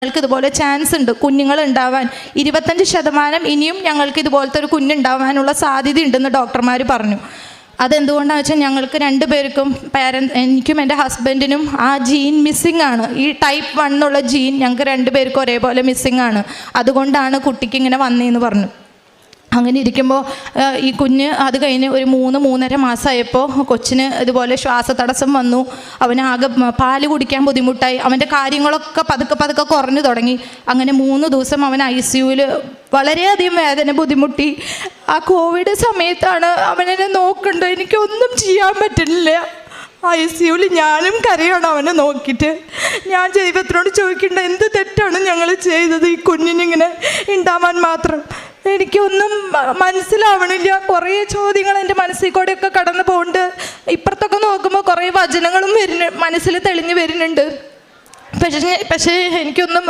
ഞങ്ങൾക്ക് ഇതുപോലെ ചാൻസ് ഉണ്ട് കുഞ്ഞുങ്ങൾ ഉണ്ടാവാൻ, 25% ഇനിയും ഞങ്ങൾക്ക് ഇതുപോലത്തെ ഒരു കുഞ്ഞുണ്ടാവാനുള്ള സാധ്യത ഉണ്ടെന്ന് ഡോക്ടർമാർ പറഞ്ഞു. അതെന്തുകൊണ്ടാണെന്ന് വെച്ചാൽ ഞങ്ങൾക്ക് 2 പേർക്കും എനിക്കും എൻ്റെ ഹസ്ബൻഡിനും ആ ജീൻ മിസ്സിങ് ആണ്. ഈ ടൈപ്പ് 1 എന്നുള്ള ജീൻ ഞങ്ങൾക്ക് 2 പേർക്കും ഒരേപോലെ മിസ്സിങ് ആണ്. അതുകൊണ്ടാണ് കുട്ടിക്ക് ഇങ്ങനെ വന്നതെന്ന് പറഞ്ഞു. അങ്ങനെ ഇരിക്കുമ്പോൾ ഈ കുഞ്ഞ് അത് കഴിഞ്ഞ് ഒരു 3-3.5 മാസമായപ്പോൾ കൊച്ചിന് ഇതുപോലെ ശ്വാസതടസ്സം വന്നു. അവനാകെ പാല് കുടിക്കാൻ ബുദ്ധിമുട്ടായി. അവൻ്റെ കാര്യങ്ങളൊക്കെ പതുക്കെ കുറഞ്ഞു തുടങ്ങി. അങ്ങനെ 3 ദിവസം അവൻ ICUവിൽ വളരെയധികം വേദന ബുദ്ധിമുട്ടി. ആ കോവിഡ് സമയത്താണ് അവനെന്നെ നോക്കേണ്ടത്. എനിക്കൊന്നും ചെയ്യാൻ പറ്റുന്നില്ല. ICUവിൽ ഞാനും കരയാണ് അവനെ നോക്കിയിട്ട്. ഞാൻ ദൈവത്തിനോട് ചോദിക്കേണ്ട എന്ത് തെറ്റാണ് ഞങ്ങൾ ചെയ്തത് ഈ കുഞ്ഞിനിങ്ങനെ ഉണ്ടാവാൻ മാത്രം? എനിക്കൊന്നും മനസ്സിലാവണില്ല. കുറേ ചോദ്യങ്ങൾ എൻ്റെ മനസ്സിൽ കൂടെയൊക്കെ കടന്നു പോകുന്നുണ്ട്. ഇപ്പുറത്തൊക്കെ നോക്കുമ്പോൾ കുറേ വചനങ്ങളും മനസ്സിൽ തെളിഞ്ഞു വരുന്നുണ്ട്. പക്ഷേ എനിക്കൊന്നും